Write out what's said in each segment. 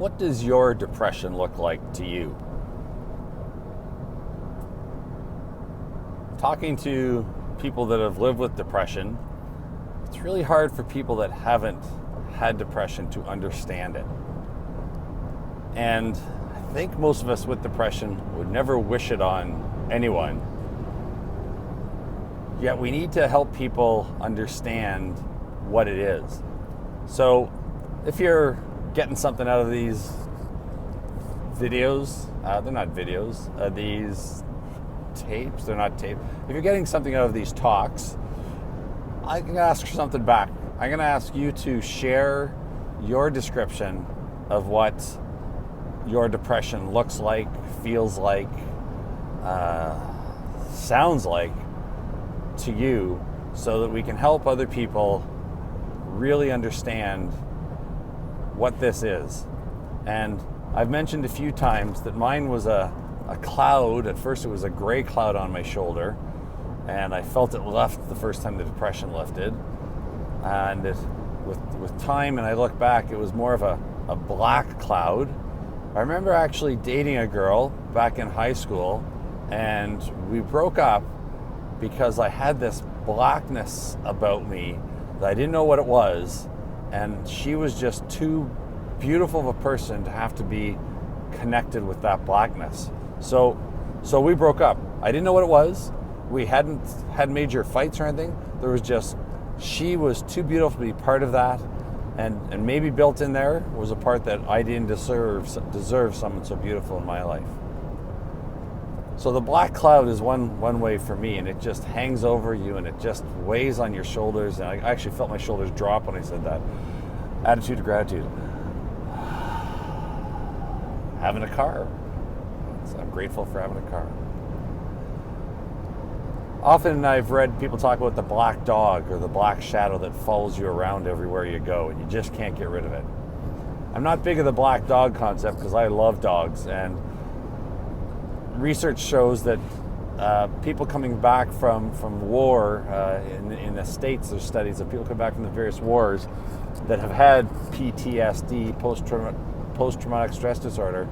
What does your depression look like to you? Talking to people that have lived with depression, it's really hard for people that haven't had depression to understand it. And I think most of us with depression would never wish it on anyone. Yet we need to help people understand what it is. So if you're getting something out of these videos, they're not videos, these tapes, they're not tapes. If you're getting something out of these talks, I'm going to ask for something back. I'm going to ask you to share your description of what your depression looks like, feels like, sounds like to you, so that we can help other people really understand what this is. And I've mentioned a few times that mine was a cloud. At first it was a gray cloud on my shoulder, and I felt it left the first time the depression lifted. And with time, and I look back, it was more of a black cloud. I remember actually dating a girl back in high school, and we broke up because I had this blackness about me that I didn't know what it was, and she was just too beautiful of a person to have to be connected with that blackness. So we broke up. I didn't know what it was. We hadn't had major fights or anything. There was just, she was too beautiful to be part of that, and maybe built in there was a part that I didn't deserve someone so beautiful in my life. So the black cloud is one way for me, and it just hangs over you and it just weighs on your shoulders. And I actually felt my shoulders drop when I said that. Attitude of gratitude. Having a car. So I'm grateful for having a car. Often I've read people talk about the black dog or the black shadow that follows you around everywhere you go, and you just can't get rid of it. I'm not big of the black dog concept because I love dogs, and research shows that people coming back from war in the States, there's studies of people coming back from the various wars that have had PTSD, post-traumatic stress disorder.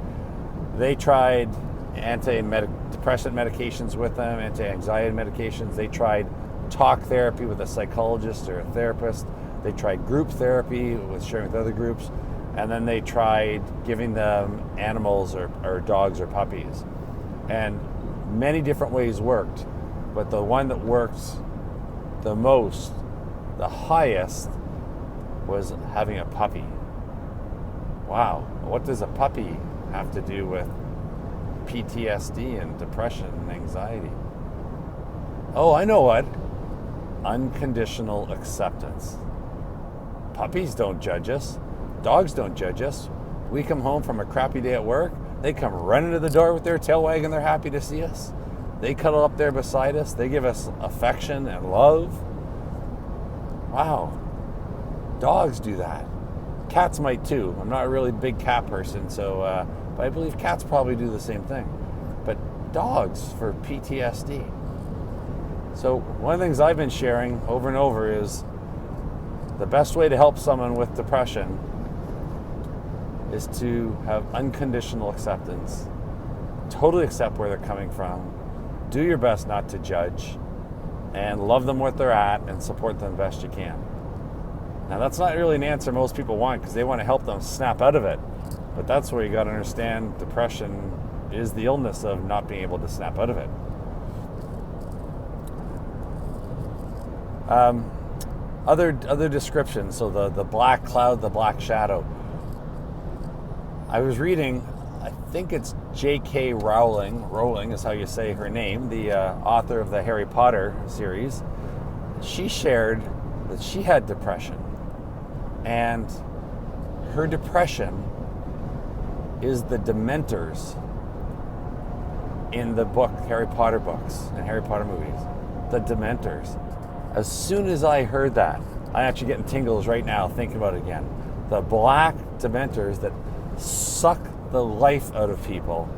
They tried antidepressant medications with them, anti-anxiety medications. They tried talk therapy with a psychologist or a therapist. They tried group therapy with sharing with other groups. And then they tried giving them animals or dogs or puppies. And many different ways worked. But the one that worked the most, the highest, was having a puppy. Wow, what does a puppy have to do with PTSD and depression and anxiety? Oh, I know what. Unconditional acceptance. Puppies don't judge us. Dogs don't judge us. We come home from a crappy day at work, they come running to the door with their tail wagging. They're happy to see us. They cuddle up there beside us. They give us affection and love. Wow. Dogs do that. Cats might too. I'm not a really big cat person, so but I believe cats probably do the same thing. But dogs for PTSD. So one of the things I've been sharing over and over is the best way to help someone with depression is to have unconditional acceptance. Totally accept where they're coming from. Do your best not to judge, and love them where they're at and support them best you can. Now that's not really an answer most people want, because they want to help them snap out of it. But that's where you got to understand depression is the illness of not being able to snap out of it. Other descriptions. So the black cloud, the black shadow. I was reading, I think it's J.K. Rowling is how you say her name, the author of the Harry Potter series. She shared that she had depression, and her depression is the Dementors in the book, Harry Potter books and Harry Potter movies. The Dementors. As soon as I heard that, I'm actually getting tingles right now thinking about it again. The black Dementors that suck the life out of people.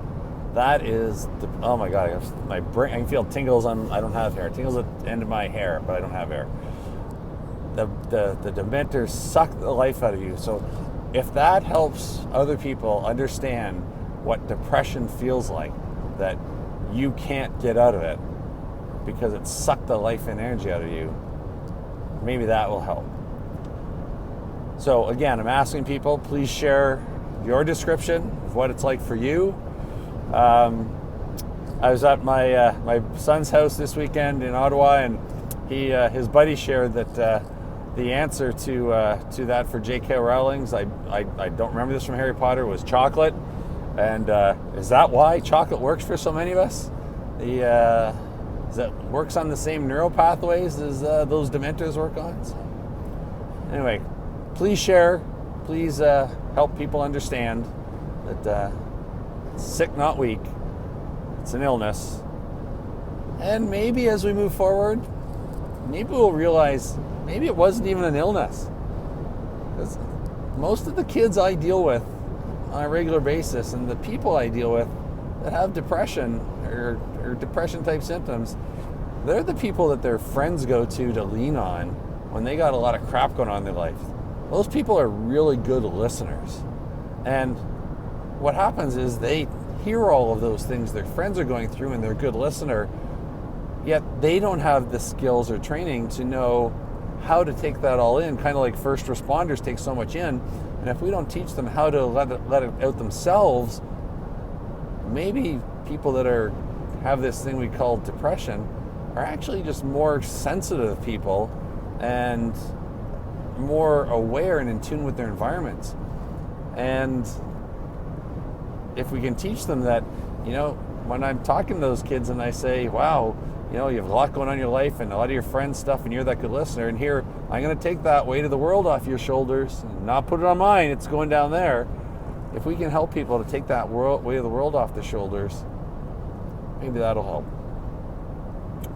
That is, oh my God, my brain, I can feel tingles I don't have hair. Tingles at the end of my hair, but I don't have hair. The Dementors suck the life out of you. So if that helps other people understand what depression feels like, that you can't get out of it because it sucked the life and energy out of you, maybe that will help. So again, I'm asking people, please share your description of what it's like for you. I was at my son's house this weekend in Ottawa, and his buddy shared that the answer to that for J.K. Rowling's, I don't remember this from Harry Potter, was chocolate. And is that why chocolate works for so many of us? That works on the same neural pathways as those Dementors work on. So, anyway, please share. Please help people understand that it's sick, not weak. It's an illness. And maybe as we move forward, maybe we'll realize maybe it wasn't even an illness. Because most of the kids I deal with on a regular basis, and the people I deal with that have depression or depression type symptoms, they're the people that their friends go to lean on when they got a lot of crap going on in their life. Those people are really good listeners. And what happens is they hear all of those things their friends are going through, and they're a good listener, yet they don't have the skills or training to know how to take that all in, kind of like first responders take so much in. And if we don't teach them how to let it out themselves, maybe people that have this thing we call depression are actually just more sensitive people and more aware and in tune with their environments. And if we can teach them that, when I'm talking to those kids and I say, wow, you have a lot going on in your life and a lot of your friends' stuff, and you're that good listener, and here, I'm going to take that weight of the world off your shoulders and not put it on mine, it's going down there. If we can help people to take that weight of the world off their shoulders, maybe that'll help.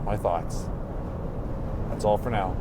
My thoughts. That's all for now.